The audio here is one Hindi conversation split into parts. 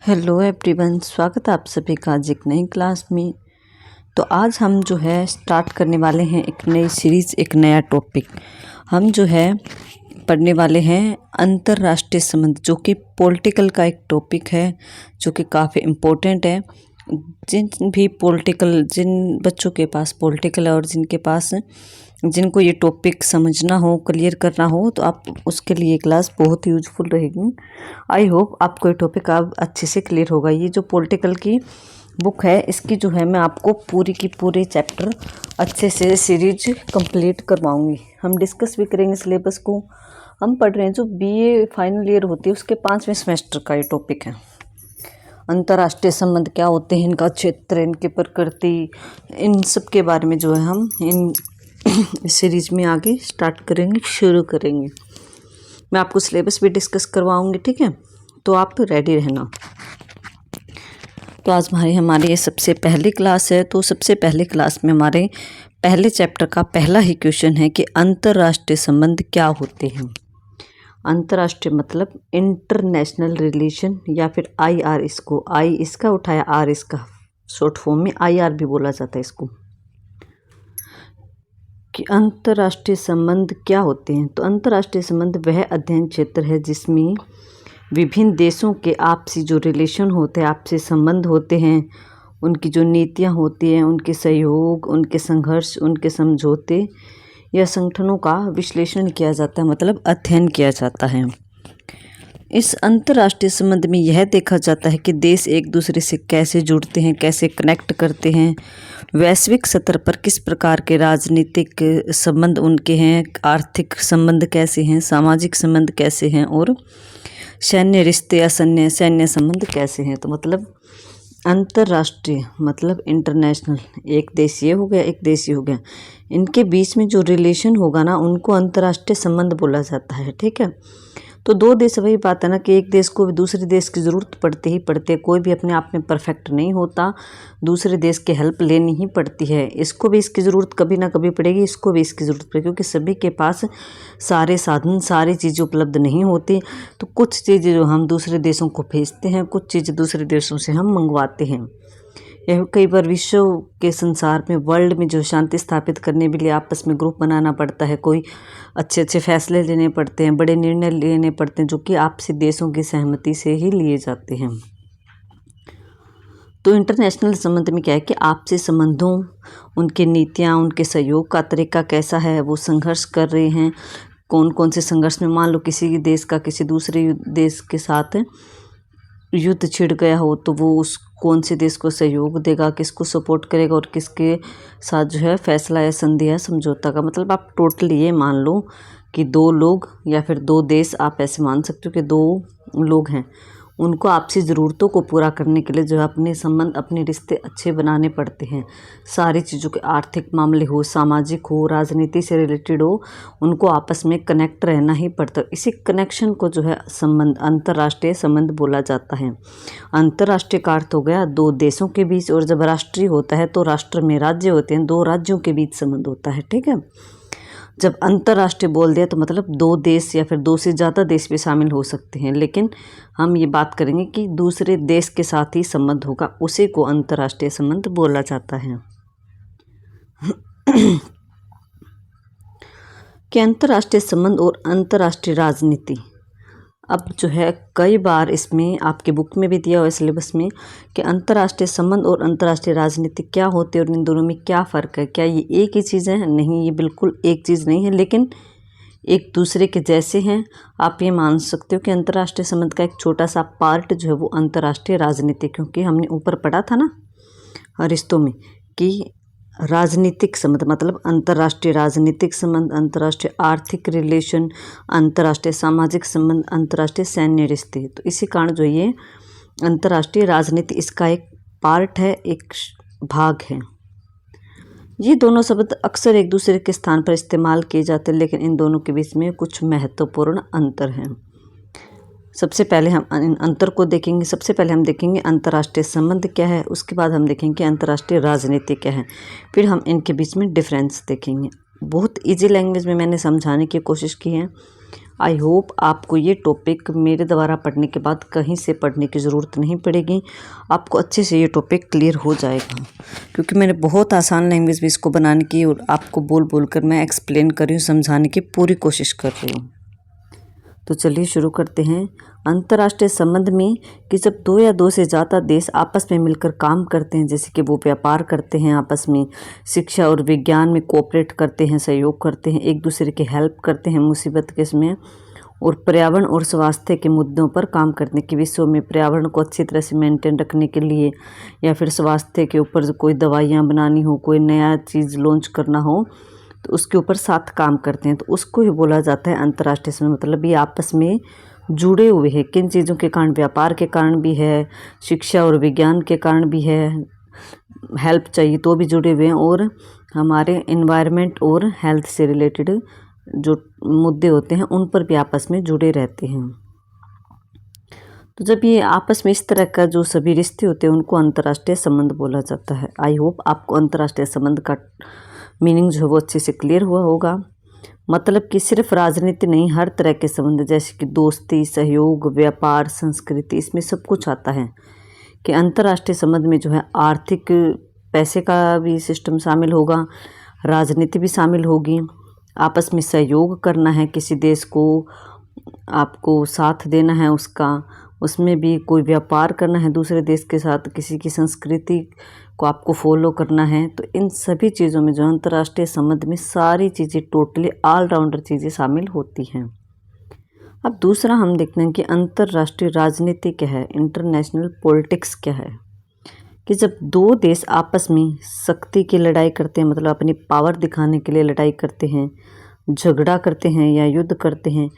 हेलो एवरीवन, स्वागत है आप सभी का आज एक नई क्लास में। तो आज हम जो है स्टार्ट करने वाले हैं एक नई सीरीज़, एक नया टॉपिक। हम जो है पढ़ने वाले हैं अंतर्राष्ट्रीय संबंध, जो कि पॉलिटिकल का एक टॉपिक है, जो कि काफ़ी इम्पोर्टेंट है। जिन बच्चों के पास पॉलिटिकल है और जिनको ये टॉपिक समझना हो, क्लियर करना हो, तो आप उसके लिए क्लास बहुत यूजफुल रहेगी। आई होप आपको ये टॉपिक अब अच्छे से क्लियर होगा। ये जो पॉलिटिकल की बुक है, इसकी जो है मैं आपको पूरी की पूरी चैप्टर अच्छे से सीरीज कंप्लीट करवाऊंगी। हम डिस्कस भी करेंगे सिलेबस को। हम पढ़ रहे हैं जो बीए फाइनल ईयर होती है उसके 5वें सेमेस्टर का ये टॉपिक है। अंतर्राष्ट्रीय संबंध क्या होते हैं, इनका क्षेत्र, इनकी प्रकृति, इन सब के बारे में जो है हम इन सीरीज में आगे स्टार्ट करेंगे, शुरू करेंगे। मैं आपको सिलेबस भी डिस्कस करवाऊंगी, ठीक है? तो आप रेडी रहना। तो आज हमारी ये सबसे पहली क्लास है। तो सबसे पहली क्लास में हमारे पहले चैप्टर का पहला ही क्वेश्चन है कि अंतर्राष्ट्रीय संबंध क्या होते हैं। अंतर्राष्ट्रीय मतलब इंटरनेशनल रिलेशन, या फिर IR, इसको आई इसका उठाया, आर इसका शॉर्ट फॉर्म में IR भी बोला जाता है इसको। कि अंतर्राष्ट्रीय संबंध क्या होते हैं। तो अंतर्राष्ट्रीय संबंध वह अध्ययन क्षेत्र है जिसमें विभिन्न देशों के आपसी जो रिलेशन होते हैं, आपसी संबंध होते हैं, उनकी जो नीतियां होती हैं, उनके सहयोग, उनके संघर्ष, उनके समझौते या संगठनों का विश्लेषण किया जाता है, मतलब अध्ययन किया जाता है। इस अंतर्राष्ट्रीय संबंध में यह देखा जाता है कि देश एक दूसरे से कैसे जुड़ते हैं, कैसे कनेक्ट करते हैं, वैश्विक स्तर पर किस प्रकार के राजनीतिक संबंध उनके हैं, आर्थिक संबंध कैसे हैं, सामाजिक संबंध कैसे हैं, और सैन्य रिश्ते या सैन्य संबंध कैसे हैं। तो मतलब अंतर्राष्ट्रीय मतलब इंटरनेशनल, एक देशीय हो गया, एक देशीय हो गया, इनके बीच में जो रिलेशन होगा ना, उनको अंतर्राष्ट्रीय संबंध बोला जाता है, ठीक है? तो दो देश, वही बात है ना कि एक देश को दूसरे देश की ज़रूरत पड़ती ही पड़ती है। कोई भी अपने आप में परफेक्ट नहीं होता, दूसरे देश की हेल्प लेनी ही पड़ती है। इसको भी इसकी ज़रूरत कभी ना कभी पड़ेगी, इसको भी इसकी ज़रूरत पड़ेगी, क्योंकि सभी के पास सारे साधन, सारी चीज़ें उपलब्ध नहीं होती। तो कुछ चीज़ें जो हम दूसरे देशों को भेजते हैं, कुछ चीज़ें दूसरे देशों से हम मंगवाते हैं। यह कई बार विश्व के संसार में, वर्ल्ड में जो शांति स्थापित करने के लिए आपस में ग्रुप बनाना पड़ता है, कोई अच्छे फैसले लेने पड़ते हैं, बड़े निर्णय लेने पड़ते हैं, जो कि आपसी देशों की सहमति से ही लिए जाते हैं। तो इंटरनेशनल संबंध में क्या है कि आपसी संबंधों, उनकी नीतियाँ, उनके सहयोग का तरीका कैसा है, वो संघर्ष कर रहे हैं, कौन कौन से संघर्ष में, मान लो किसी देश का किसी दूसरे देश के साथ युद्ध छिड़ गया हो, तो वो उस कौन से देश को सहयोग देगा, किसको सपोर्ट करेगा, और किसके साथ जो है फैसला या संधि या समझौता का। मतलब आप टोटली ये मान लो कि दो लोग या फिर दो देश, आप ऐसे मान सकते हो कि दो लोग हैं, उनको आपसी ज़रूरतों को पूरा करने के लिए जो है अपने संबंध, अपने रिश्ते अच्छे बनाने पड़ते हैं। सारी चीज़ों के, आर्थिक मामले हो, सामाजिक हो, राजनीति से रिलेटेड हो, उनको आपस में कनेक्ट रहना ही पड़ता है। इसी कनेक्शन को जो है संबंध, अंतर्राष्ट्रीय संबंध बोला जाता है। अंतर्राष्ट्रीय का अर्थ हो गया दो देशों के बीच, और जब राष्ट्रीय होता है तो राष्ट्र में राज्य होते हैं, दो राज्यों के बीच संबंध होता है, ठीक है? जब अंतर्राष्ट्रीय बोल दिया तो मतलब दो देश या फिर दो से ज़्यादा देश भी शामिल हो सकते हैं, लेकिन हम ये बात करेंगे कि दूसरे देश के साथ ही संबंध होगा, उसी को अंतर्राष्ट्रीय संबंध बोला जाता है। कि अंतर्राष्ट्रीय संबंध और अंतर्राष्ट्रीय राजनीति, अब जो है कई बार इसमें आपके बुक में भी दिया हुआ है सिलेबस में कि अंतर्राष्ट्रीय संबंध और अंतर्राष्ट्रीय राजनीति क्या होते हैं और इन दोनों में क्या फ़र्क है। क्या ये एक ही चीज़ है? नहीं, ये बिल्कुल एक चीज़ नहीं है, लेकिन एक दूसरे के जैसे हैं। आप ये मान सकते हो कि अंतर्राष्ट्रीय संबंध का एक छोटा सा पार्ट जो है वो अंतर्राष्ट्रीय राजनीति, क्योंकि हमने ऊपर पढ़ा था ना रिश्तों में कि राजनीतिक संबंध मतलब अंतर्राष्ट्रीय राजनीतिक संबंध, अंतर्राष्ट्रीय आर्थिक रिलेशन, अंतर्राष्ट्रीय सामाजिक संबंध, अंतर्राष्ट्रीय सैन्य रिश्ते। तो इसी कारण जो ये अंतर्राष्ट्रीय राजनीति इसका एक पार्ट है, एक भाग है। ये दोनों शब्द अक्सर एक दूसरे के स्थान पर इस्तेमाल किए जाते हैं, लेकिन इन दोनों के बीच में कुछ महत्वपूर्ण अंतर हैं। सबसे पहले हम इन अंतर को देखेंगे। सबसे पहले हम देखेंगे अंतर्राष्ट्रीय संबंध क्या है, उसके बाद हम देखेंगे अंतर्राष्ट्रीय राजनीति क्या है, फिर हम इनके बीच में डिफरेंस देखेंगे। बहुत इजी लैंग्वेज में मैंने समझाने की कोशिश की है, आई होप आपको ये टॉपिक मेरे द्वारा पढ़ने के बाद कहीं से पढ़ने की ज़रूरत नहीं पड़ेगी, आपको अच्छे से ये टॉपिक क्लियर हो जाएगा, क्योंकि मैंने बहुत आसान लैंग्वेज में इसको बनाने की और आपको बोल बोल कर मैं एक्सप्लेन कर रही हूँ, समझाने की पूरी कोशिश कर रही हूँ। तो चलिए शुरू करते हैं। अंतर्राष्ट्रीय संबंध में कि जब दो या दो से ज़्यादा देश आपस में मिलकर काम करते हैं, जैसे कि वो व्यापार करते हैं, आपस में शिक्षा और विज्ञान में कोऑपरेट करते हैं, सहयोग करते हैं, एक दूसरे की हेल्प करते हैं मुसीबत के समय, और पर्यावरण और स्वास्थ्य के मुद्दों पर काम करने के विश्व में पर्यावरण को अच्छी तरह से मेंटेन रखने के लिए या फिर स्वास्थ्य के ऊपर कोई दवाइयाँ बनानी हो, कोई नया चीज़ लॉन्च करना हो, तो उसके ऊपर साथ काम करते हैं, तो उसको ही बोला जाता है अंतर्राष्ट्रीय संबंध। मतलब ये आपस में जुड़े हुए हैं, किन चीज़ों के कारण, व्यापार के कारण भी है, शिक्षा और विज्ञान के कारण भी है, हेल्प चाहिए तो भी जुड़े हुए हैं, और हमारे एनवायरनमेंट और हेल्थ से रिलेटेड जो मुद्दे होते हैं उन पर भी आपस में जुड़े रहते हैं। तो जब ये आपस में इस तरह का जो सभी रिश्ते होते हैं उनको अंतर्राष्ट्रीय संबंध बोला जाता है। आई होप आपको अंतर्राष्ट्रीय संबंध का मीनिंग जो है वो अच्छे से क्लियर हुआ होगा। मतलब कि सिर्फ राजनीति नहीं, हर तरह के संबंध जैसे कि दोस्ती, सहयोग, व्यापार, संस्कृति, इसमें सब कुछ आता है। कि अंतर्राष्ट्रीय संबंध में जो है आर्थिक पैसे का भी सिस्टम शामिल होगा, राजनीति भी शामिल होगी, आपस में सहयोग करना है, किसी देश को आपको साथ देना है उसका, उसमें भी कोई व्यापार करना है दूसरे देश के साथ, किसी की संस्कृति को आपको फॉलो करना है। तो इन सभी चीज़ों में जो अंतर्राष्ट्रीय संबंध में सारी चीज़ें टोटली ऑलराउंडर चीज़ें शामिल होती हैं। अब दूसरा हम देखते हैं कि अंतर्राष्ट्रीय राजनीति क्या है, इंटरनेशनल पॉलिटिक्स क्या है। कि जब दो देश आपस में शक्ति की लड़ाई करते हैं, मतलब अपनी पावर दिखाने के लिए लड़ाई करते हैं, झगड़ा करते हैं या युद्ध करते हैं,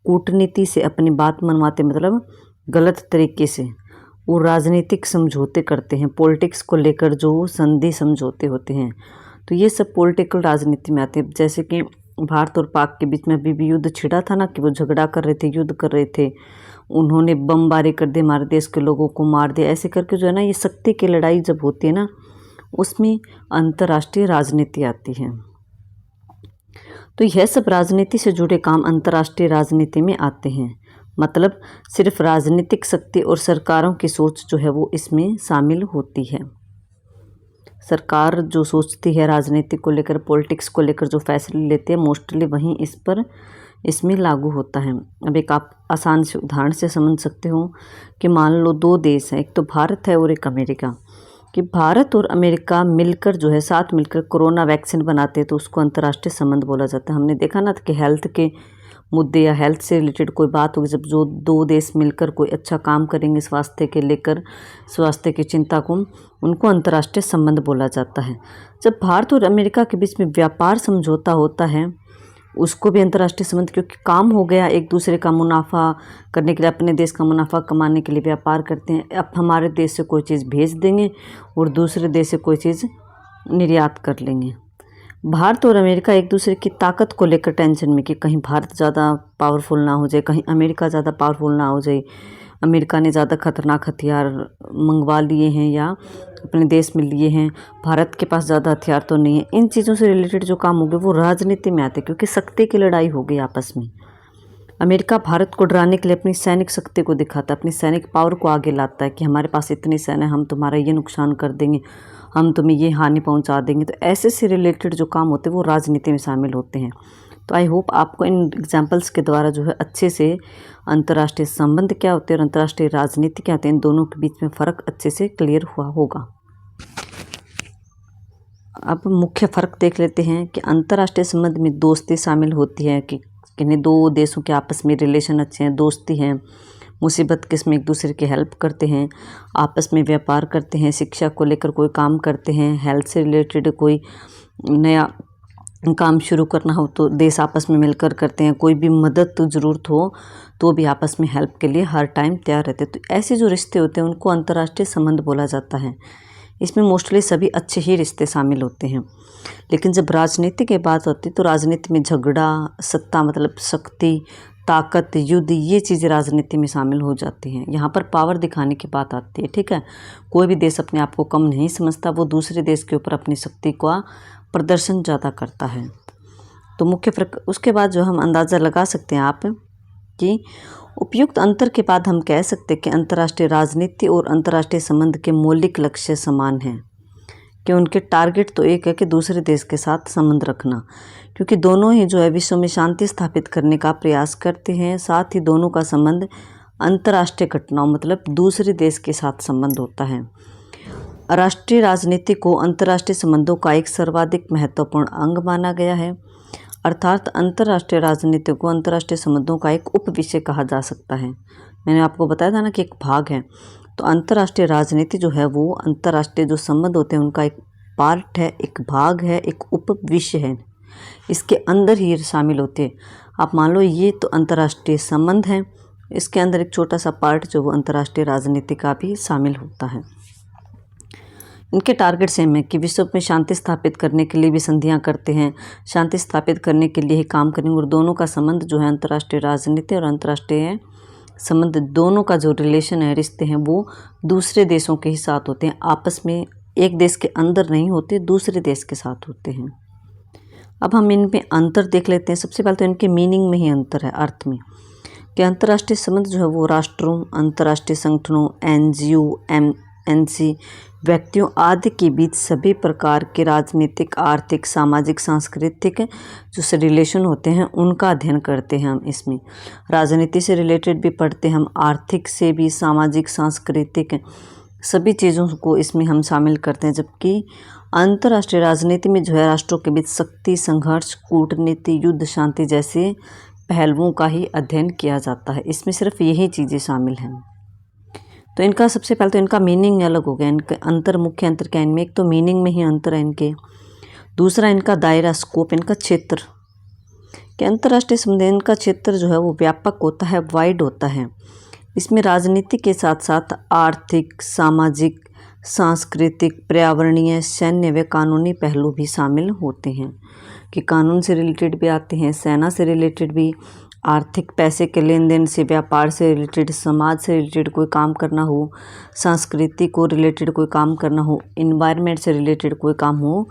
कूटनीति से अपनी बात मनवाते, मतलब गलत तरीके से वो राजनीतिक समझौते करते हैं, पॉलिटिक्स को लेकर जो संधि समझौते होते हैं, तो ये सब पॉलिटिकल राजनीति में आते हैं। जैसे कि भारत और पाक के बीच में अभी भी युद्ध छिड़ा था ना, कि वो झगड़ा कर रहे थे, युद्ध कर रहे थे, उन्होंने बमबारी कर दी, हमारे देश के लोगों को मार दिया, ऐसे करके जो है ना ये शक्ति की लड़ाई जब होती है ना, उसमें अंतर्राष्ट्रीय राजनीति आती है। तो यह सब राजनीति से जुड़े काम अंतर्राष्ट्रीय राजनीति में आते हैं। मतलब सिर्फ राजनीतिक शक्ति और सरकारों की सोच जो है वो इसमें शामिल होती है। सरकार जो सोचती है राजनीति को लेकर, पॉलिटिक्स को लेकर जो फैसले लेते हैं, मोस्टली वहीं इसमें लागू होता है। अब एक आप आसान से उदाहरण से समझ सकते हो कि मान लो दो देश हैं, एक तो भारत है और एक अमेरिका, कि भारत और अमेरिका मिलकर जो है साथ मिलकर कोरोना वैक्सीन बनाते हैं, तो उसको अंतर्राष्ट्रीय संबंध बोला जाता है। हमने देखा ना कि हेल्थ के मुद्दे या हेल्थ से रिलेटेड कोई बात होगी, जब जो दो देश मिलकर कोई अच्छा काम करेंगे स्वास्थ्य के लेकर, स्वास्थ्य की चिंता को, उनको अंतर्राष्ट्रीय संबंध बोला जाता है। जब भारत और अमेरिका के बीच में व्यापार समझौता होता है, उसको भी अंतर्राष्ट्रीय संबंध, क्योंकि काम हो गया, एक दूसरे का मुनाफा करने के लिए, अपने देश का मुनाफा कमाने के लिए व्यापार करते हैं। अब हमारे देश से कोई चीज़ भेज देंगे और दूसरे देश से कोई चीज़ निर्यात कर लेंगे। भारत और अमेरिका एक दूसरे की ताकत को लेकर टेंशन में, कि कहीं भारत ज़्यादा पावरफुल ना हो जाए, कहीं अमेरिका ज़्यादा पावरफुल ना हो जाए, अमेरिका ने ज़्यादा खतरनाक हथियार मंगवा लिए हैं या अपने देश में लिए हैं, भारत के पास ज़्यादा हथियार तो नहीं है। इन चीज़ों से रिलेटेड जो काम हो गए वो राजनीति में आते, क्योंकि शक्ति की लड़ाई हो गई आपस में। अमेरिका भारत को डराने के लिए अपनी सैनिक शक्ति को दिखाता है, अपनी सैनिक पावर को आगे लाता है कि हमारे पास इतनी सेना है, हम तुम्हारा ये नुकसान कर देंगे, हम तुम्हें ये हानि पहुंचा देंगे। तो ऐसे से रिलेटेड जो काम होते हैं वो राजनीति में शामिल होते हैं। तो आई होप आपको इन एग्जांपल्स के द्वारा जो है अच्छे से अंतर्राष्ट्रीय संबंध क्या होते हैं और अंतर्राष्ट्रीय राजनीति क्या होते हैं, इन दोनों के बीच में फ़र्क अच्छे से क्लियर हुआ होगा। अब मुख्य फ़र्क देख लेते हैं कि अंतर्राष्ट्रीय संबंध में दोस्ती शामिल होती है, कि किन्हीं दो देशों के आपस में रिलेशन अच्छे हैं, दोस्ती हैं, मुसीबत के समय एक दूसरे की हेल्प करते हैं, आपस में व्यापार करते हैं, शिक्षा को लेकर कोई काम करते हैं, हेल्थ से रिलेटेड कोई नया काम शुरू करना हो तो देश आपस में मिलकर करते हैं, कोई भी मदद तो ज़रूरत हो तो भी आपस में हेल्प के लिए हर टाइम तैयार रहते हैं। तो ऐसे जो रिश्ते होते हैं उनको अंतर्राष्ट्रीय संबंध बोला जाता है। इसमें मोस्टली सभी अच्छे ही रिश्ते शामिल होते हैं। लेकिन जब राजनीति की बात होती है तो राजनीति में झगड़ा, सत्ता मतलब शक्ति, ताकत, युद्ध, ये चीज़ें राजनीति में शामिल हो जाती हैं। यहाँ पर पावर दिखाने की बात आती है, ठीक है। कोई भी देश अपने आप को कम नहीं समझता, वो दूसरे देश के ऊपर अपनी शक्ति का प्रदर्शन ज़्यादा करता है। तो मुख्य फर्क उसके बाद जो हम अंदाज़ा लगा सकते हैं आप कि उपयुक्त अंतर के बाद हम कह सकते हैं कि अंतर्राष्ट्रीय राजनीति और अंतर्राष्ट्रीय संबंध के मौलिक लक्ष्य समान हैं, कि उनके टारगेट तो एक है कि दूसरे देश के साथ संबंध रखना, क्योंकि दोनों ही जो है विश्व में शांति स्थापित करने का प्रयास करते हैं। साथ ही दोनों का संबंध अंतर्राष्ट्रीय घटनाओं मतलब दूसरे देश के साथ संबंध होता है। राष्ट्रीय राजनीति को अंतर्राष्ट्रीय संबंधों का एक सर्वाधिक महत्वपूर्ण अंग माना गया है, अर्थात अंतर्राष्ट्रीय राजनीति को अंतर्राष्ट्रीय संबंधों का एक उप विषय कहा जा सकता है। मैंने आपको बताया था ना कि एक भाग है, तो अंतर्राष्ट्रीय राजनीति जो है वो अंतर्राष्ट्रीय जो संबंध होते हैं उनका एक पार्ट है, एक भाग है, एक उप विषय है, इसके अंदर ही शामिल होते हैं। आप मान लो ये तो अंतर्राष्ट्रीय संबंध है, इसके अंदर एक छोटा सा पार्ट जो वो अंतर्राष्ट्रीय राजनीति का भी शामिल होता है। इनके टारगेट सेम है कि विश्व में शांति स्थापित करने के लिए भी संधियां करते हैं, शांति स्थापित करने के लिए ही काम करेंगे, और दोनों का संबंध जो है अंतर्राष्ट्रीय राजनीति और अंतर्राष्ट्रीय संबंध दोनों का जो रिलेशन है, रिश्ते हैं, वो दूसरे देशों के ही साथ होते हैं, आपस में एक देश के अंदर नहीं होते, दूसरे देश के साथ होते हैं। अब हम इनमें अंतर देख लेते हैं। सबसे पहले तो इनके मीनिंग में ही अंतर है, अर्थ में, कि अंतर्राष्ट्रीय संबंध जो है वो राष्ट्रों, अंतर्राष्ट्रीय संगठनों, NGO, MNC, व्यक्तियों आदि के बीच सभी प्रकार के राजनीतिक, आर्थिक, सामाजिक, सांस्कृतिक जो रिलेशन होते हैं उनका अध्ययन करते हैं। हम इसमें राजनीति से रिलेटेड भी पढ़ते हैं, हम आर्थिक से भी, सामाजिक, सांस्कृतिक सभी चीज़ों को इसमें हम शामिल करते हैं। जबकि अंतर्राष्ट्रीय राजनीति में जो है राष्ट्रों के बीच शक्ति, संघर्ष, कूटनीति, युद्ध, शांति जैसे पहलुओं का ही अध्ययन किया जाता है। इसमें सिर्फ यही चीज़ें शामिल हैं। तो इनका सबसे पहले तो इनका मीनिंग अलग हो गया। इनके अंतर, मुख्य अंतर क्या है इनमें, एक तो मीनिंग में ही अंतर है इनके, दूसरा इनका दायरा, स्कोप, इनका क्षेत्र, कि अंतर्राष्ट्रीय संबंध इनका क्षेत्र जो है वो व्यापक होता है, वाइड होता है। इसमें राजनीति के साथ साथ आर्थिक, सामाजिक, सांस्कृतिक, पर्यावरणीय, सैन्य व कानूनी पहलू भी शामिल होते हैं, कि कानून से रिलेटेड भी आते हैं, सेना से रिलेटेड भी, आर्थिक पैसे के लेन देन से, व्यापार से रिलेटेड, समाज से रिलेटेड कोई काम करना हो, संस्कृति को रिलेटेड कोई काम करना हो, इन्वायरमेंट से रिलेटेड कोई काम हो,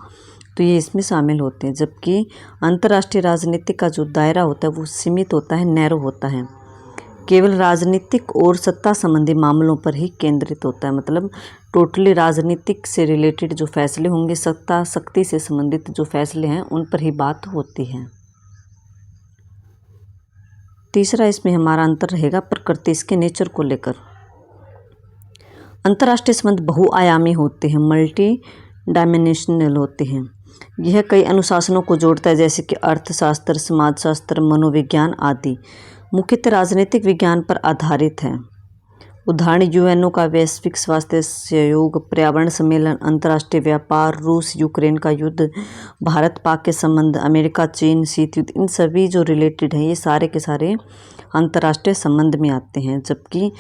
तो ये इसमें शामिल होते हैं। जबकि अंतर्राष्ट्रीय राजनीति का जो दायरा होता है वो सीमित होता है, नैरो होता है, केवल राजनीतिक और सत्ता संबंधी मामलों पर ही केंद्रित होता है। मतलब टोटली राजनीतिक से रिलेटेड जो फैसले होंगे, सत्ता, शक्ति से संबंधित जो फैसले हैं उन पर ही बात होती है। तीसरा इसमें हमारा अंतर रहेगा प्रकृति, इसके नेचर को लेकर। अंतर्राष्ट्रीय संबंध बहुआयामी होते हैं, मल्टी डायमेंशनल होते हैं। यह कई अनुशासनों को जोड़ता है, जैसे कि अर्थशास्त्र, समाजशास्त्र, मनोविज्ञान आदि। मुख्यतः राजनीतिक विज्ञान पर आधारित है। उदाहरण UNO का वैश्विक स्वास्थ्य सहयोग, पर्यावरण सम्मेलन, अंतर्राष्ट्रीय व्यापार, रूस यूक्रेन का युद्ध, भारत पाक के संबंध, अमेरिका चीन शीत युद्ध, इन सभी जो रिलेटेड हैं ये सारे के सारे अंतर्राष्ट्रीय संबंध में आते हैं। जबकि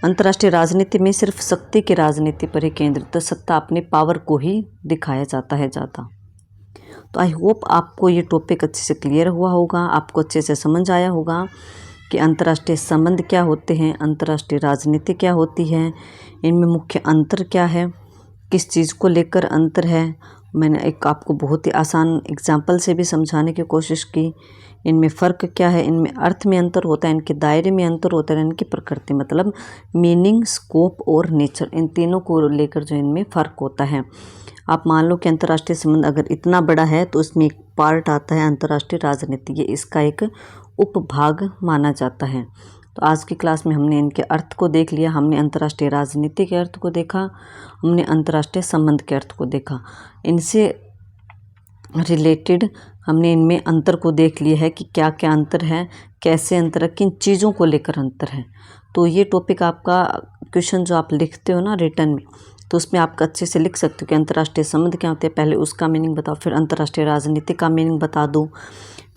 अंतर्राष्ट्रीय राजनीति में सिर्फ शक्ति की राजनीति पर ही केंद्रित, तो सत्ता अपने पावर को ही दिखाया जाता है ज़्यादा। तो आई होप आपको ये टॉपिक अच्छे से क्लियर हुआ होगा, आपको अच्छे से समझ आया होगा कि अंतर्राष्ट्रीय संबंध क्या होते हैं, अंतर्राष्ट्रीय राजनीति क्या होती है, इनमें मुख्य अंतर क्या है, किस चीज़ को लेकर अंतर है। मैंने एक आपको बहुत ही आसान एग्जाम्पल से भी समझाने की कोशिश की। इनमें फ़र्क क्या है, इनमें अर्थ में अंतर होता है, इनके दायरे में अंतर होता है, इनकी प्रकृति मतलब मीनिंग, स्कोप और नेचर, इन तीनों को लेकर जो इनमें फ़र्क होता है। आप मान लो कि अंतर्राष्ट्रीय संबंध अगर इतना बड़ा है तो उसमें एक पार्ट आता है अंतर्राष्ट्रीय राजनीति, ये इसका एक उपभाग माना जाता है। तो आज की क्लास में हमने इनके अर्थ को देख लिया, हमने अंतर्राष्ट्रीय राजनीति के अर्थ को देखा, हमने अंतर्राष्ट्रीय संबंध के अर्थ को देखा, इनसे रिलेटेड हमने इनमें अंतर को देख लिया है कि क्या क्या अंतर है, कैसे अंतर है, किन चीज़ों को लेकर अंतर है। तो ये टॉपिक आपका क्वेश्चन जो आप लिखते हो ना रिटर्न में, तो उसमें आप अच्छे से लिख सकते हो कि अंतर्राष्ट्रीय संबंध क्या होते हैं, पहले उसका मीनिंग बताओ, फिर अंतर्राष्ट्रीय राजनीति का मीनिंग बता दो।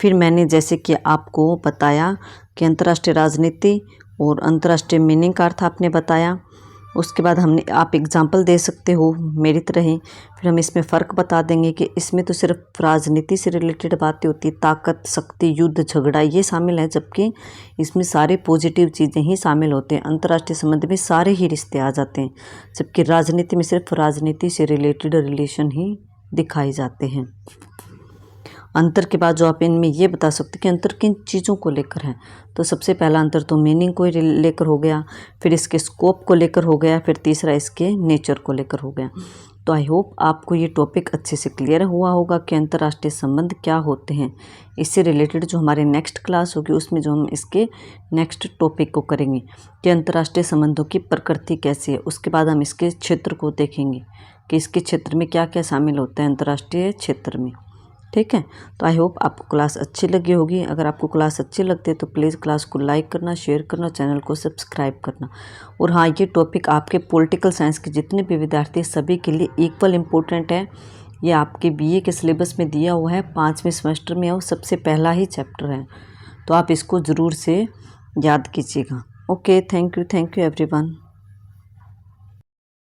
फिर मैंने जैसे कि आपको बताया कि अंतर्राष्ट्रीय राजनीति और अंतर्राष्ट्रीय मीनिंग का अर्थ आपने बताया, उसके बाद हमने आप एग्जाम्पल दे सकते हो मेरी तरह ही। फिर हम इसमें फ़र्क बता देंगे कि इसमें तो सिर्फ राजनीति से रिलेटेड बातें होती, ताकत, शक्ति, युद्ध, झगड़ा ये शामिल है, जबकि इसमें सारे पॉजिटिव चीज़ें ही शामिल होते हैं। अंतर्राष्ट्रीय संबंध में सारे ही रिश्ते आ जाते हैं, जबकि राजनीति में सिर्फ राजनीति से रिलेटेड रिलेशन ही दिखाए जाते हैं। अंतर के बाद जो आप इनमें ये बता सकते हैं कि अंतर किन चीज़ों को लेकर है। तो सबसे पहला अंतर तो मीनिंग को ही लेकर हो गया, फिर इसके स्कोप को लेकर हो गया, फिर तीसरा इसके नेचर को लेकर हो गया। तो आई होप आपको ये टॉपिक अच्छे से क्लियर हुआ होगा कि अंतर्राष्ट्रीय संबंध क्या होते हैं। इससे रिलेटेड जो हमारे नेक्स्ट क्लास होगी उसमें जो हम इसके नेक्स्ट टॉपिक को करेंगे कि अंतर्राष्ट्रीय संबंधों की प्रकृति कैसी है। उसके बाद हम इसके क्षेत्र को देखेंगे कि इसके क्षेत्र में क्या क्या शामिल होता है अंतर्राष्ट्रीय क्षेत्र में। ठीक है, तो आई होप आपको क्लास अच्छी लगी होगी। अगर आपको क्लास अच्छी लगती है तो प्लीज़ क्लास को लाइक करना, शेयर करना, चैनल को सब्सक्राइब करना। और हाँ, ये टॉपिक आपके पॉलिटिकल साइंस के जितने भी विद्यार्थी सभी के लिए इक्वल इम्पोर्टेंट है। ये आपके बीए के सिलेबस में दिया हुआ है, 5वें सेमेस्टर में और सबसे पहला ही चैप्टर है, तो आप इसको ज़रूर से याद कीजिएगा। Okay, thank you everyone.